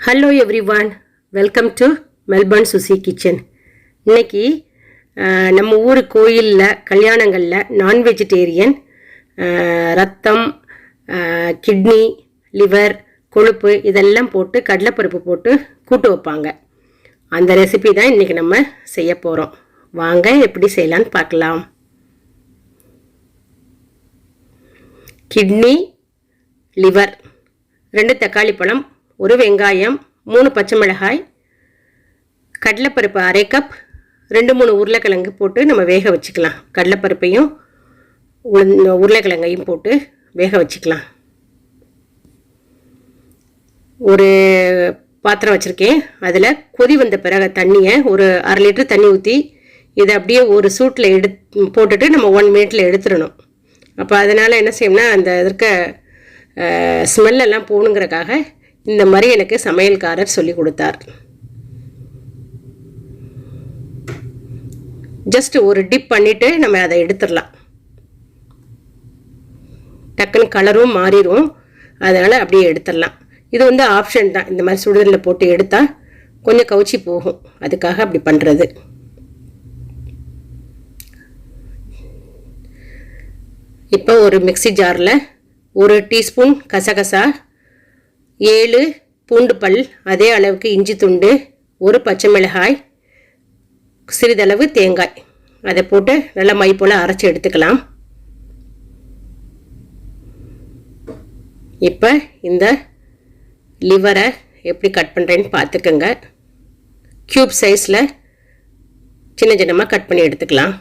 Hello everyone, welcome to Melbourne Suchi kitchen. இன்னைக்கு நம்ம ஊர் கோயிலில் கல்யாணங்களில் நான் வெஜிடேரியன் ரத்தம், கிட்னி, லிவர், கொழுப்பு இதெல்லாம் போட்டு கடலைப்பருப்பு போட்டு கூட்டு வைப்பாங்க. அந்த ரெசிபி தான் இன்றைக்கி நம்ம செய்ய போகிறோம். வாங்க எப்படி செய்யலான்னு பார்க்கலாம். கிட்னி, லிவர், 2 தக்காளி பழம், 1 வெங்காயம், 3 பச்சை மிளகாய், கடலைப்பருப்பு 1/2 கப், 2-3 உருளைக்கிழங்கு போட்டு நம்ம வேக வச்சுக்கலாம். கடலைப்பருப்பையும் உருளைக்கிழங்கையும் போட்டு வேக வச்சுக்கலாம். ஒரு பாத்திரம் வச்சுருக்கேன். அதில் கொதி வந்த பிறகு தண்ணியை ஒரு 1/2 லிட்டர் தண்ணி ஊற்றி இதை அப்படியே ஒரு சூட்டில் போட்டுட்டு நம்ம 1 மினிட்டில் எடுத்துடணும். அப்போ அதனால் என்ன செய்யணும்னா அந்த இருக்க ஸ்மெல்லெல்லாம் போகணுங்கிறக்காக இந்த மாதிரி எனக்கு சமையல்காரர் சொல்லி கொடுத்தார். ஜஸ்ட் ஒரு டிப் பண்ணிவிட்டு நம்ம அதை எடுத்துடலாம். டக்குன்னு கலரும் மாறிடும், அதனால் அப்படியே எடுத்துடலாம். இது வந்து ஆப்ஷன் தான். இந்த மாதிரி சுடுதலில் போட்டு எடுத்தால் கொஞ்சம் கவுச்சி போகும், அதுக்காக அப்படி பண்ணுறது. இப்போ ஒரு மிக்சி ஜாரில் 1 டீஸ்பூன் கசகசா, 7 பூண்டு பல், அதே அளவுக்கு இஞ்சி துண்டு, 1 பச்சை மிளகாய், சிறிதளவு தேங்காய், அதை போட்டு நல்லா மை போல் அரைச்சி எடுத்துக்கலாம். இப்போ இந்த லிவரை எப்படி கட் பண்ணுறேன்னு பார்த்துக்கோங்க. க்யூப் சைஸில் சின்ன சின்னமாக கட் பண்ணி எடுத்துக்கலாம்.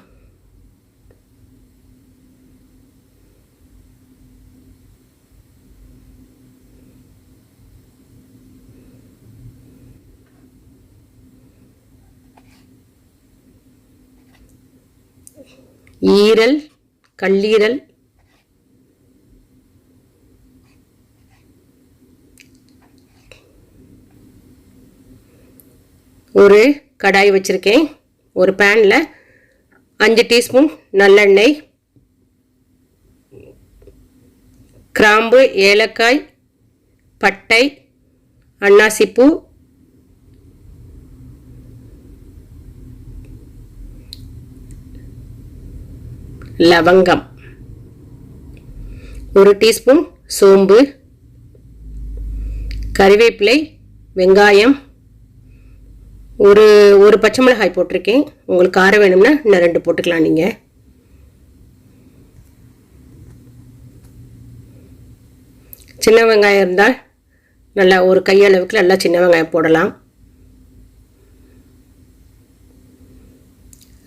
ஈரல், கல்லீரல், ஒரு கடாய் வச்சுருக்கேன். ஒரு பேனில் 5 டீஸ்பூன் நல்லெண்ணெய், கிராம்பு, ஏலக்காய், பட்டை, அன்னாசிப்பூ, லவங்கம், 1 டீஸ்பூன் சோம்பு, கறிவேப்பிலை, வெங்காயம், ஒரு பச்சை மிளகாய் போட்டிருக்கேன். உங்களுக்கு காரம் வேணும்னா இன்னும் 2 போட்டுக்கலாம். நீங்கள் சின்ன வெங்காயம் இருந்தால் நல்லா ஒரு கையளவுக்கு நல்லா சின்ன வெங்காயம் போடலாம்.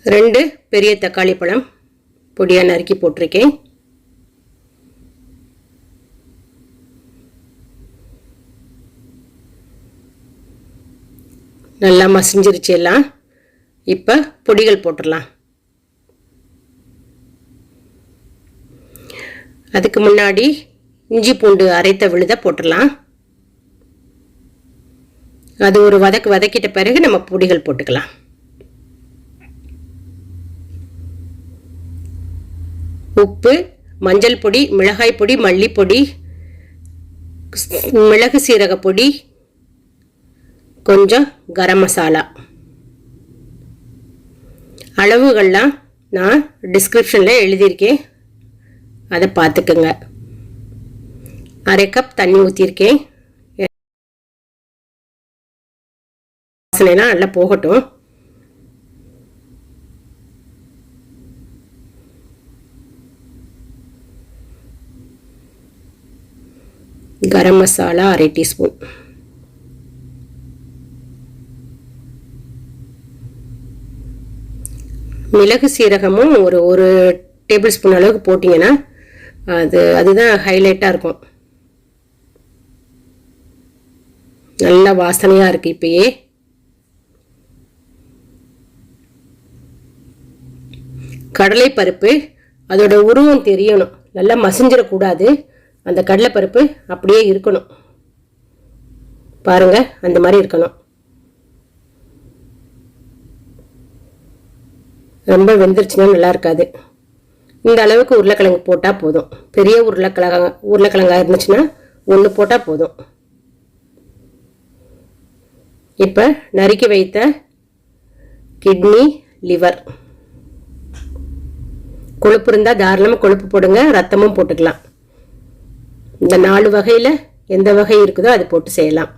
2 பெரிய தக்காளி பழம் பொடியாக நறுக்கி போட்டிருக்கேன். நல்லா மசிஞ்சிருச்சு எல்லாம். இப்போ பொடிகள் போட்டுடலாம். அதுக்கு முன்னாடி இஞ்சி பூண்டு அரைத்த விழுத போட்டுடலாம். அது ஒரு வதக்கிட்ட பிறகு நம்ம பொடிகள் போட்டுக்கலாம். உப்பு, மஞ்சள் பொடி, மிளகாய் பொடி, மல்லிப்பொடி, மிளகு சீரக பொடி, கொஞ்சம் கரம் மசாலா. அளவுகள்லாம் நான் டிஸ்கிரிப்ஷனில் எழுதியிருக்கேன், அதை பார்த்துக்குங்க. 1/2 கப் தண்ணி ஊற்றிருக்கேன். வாசனைலாம் நல்லா போகட்டும். கரம் மசாலா 1/2 டீஸ்பூன், மிளகு சீரகமும் ஒரு டேபிள் ஸ்பூன் அளவுக்கு போட்டிங்கன்னா அதுதான் ஹைலைட்டாக இருக்கும். நல்ல வாசனையாக இருக்குது. இப்பயே கடலைப்பருப்பு அதோட உருவம் தெரியணும், நல்லா மசிஞ்சிடக்கூடாது. அந்த கடலைப்பருப்பு அப்படியே இருக்கணும். பாருங்க, அந்த மாதிரி இருக்கணும். ரொம்ப வெந்துருச்சுன்னா நல்லா இருக்காது. இந்த அளவுக்கு உருளைக்கிழங்கு போட்டால் போதும். பெரிய உருளைக்கிழங்காக இருந்துச்சுன்னா 1 போட்டால் போதும். இப்போ நறுக்கி வைத்த கிட்னி, லிவர், கொழுப்பு இருந்தால் தாராளமாக கொழுப்பு போடுங்க, ரத்தமும் போட்டுக்கலாம். இந்த 4 வகையில் எந்த வகை இருக்குதோ அது போட்டு செய்யலாம்.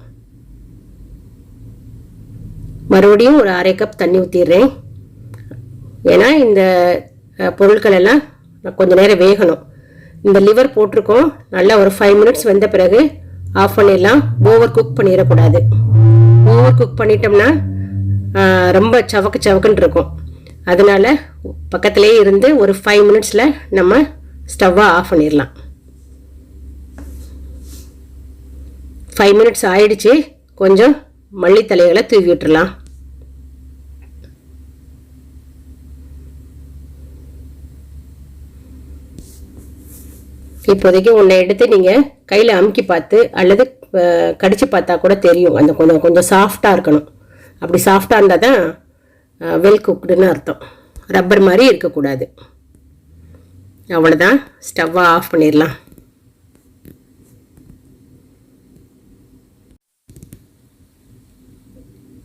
மறுபடியும் ஒரு 1/2 கப் தண்ணி ஊற்றிடுறேன். ஏன்னா இந்த பொருட்கள் எல்லாம் கொஞ்சம் நேரம் வேகணும். இந்த லிவர் போட்டிருக்கோம், நல்லா ஒரு 5 மினிட்ஸ் வெந்த பிறகு ஆஃப் பண்ணிடலாம். ஓவர் குக் பண்ணிடக்கூடாது. ஓவர் குக் பண்ணிட்டோம்னா ரொம்ப சவக்குன்னு இருக்கும். அதனால பக்கத்துலேயே இருந்து ஒரு 5 மினிட்ஸில் நம்ம ஸ்டவ்வை ஆஃப் பண்ணிடலாம். 5 மினிட்ஸ் ஆயிடுச்சு. கொஞ்சம் மல்லித்தலைகளை தூவி விட்டுடலாம். இப்போதைக்கு ஒன்றை எடுத்து நீங்கள் கையில் அமுக்கி பார்த்து அல்லது கடிச்சு பார்த்தா கூட தெரியும். அந்த கொஞ்சம் சாஃப்டாக இருக்கணும். அப்படி சாஃப்டாக இருந்தால் தான் வெல் குக்டுன்னு அர்த்தம். ரப்பர் மாதிரி இருக்கக்கூடாது. அவ்வளோதான், ஸ்டவ்வை ஆஃப் பண்ணிடலாம்.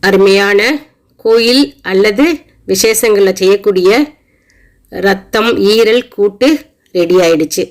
அருமையான கோயில் அல்லது விசேஷங்களில் செய்யக்கூடிய ரத்தம் ஈரல் கூட்டு ரெடி ஆயிடுச்சு.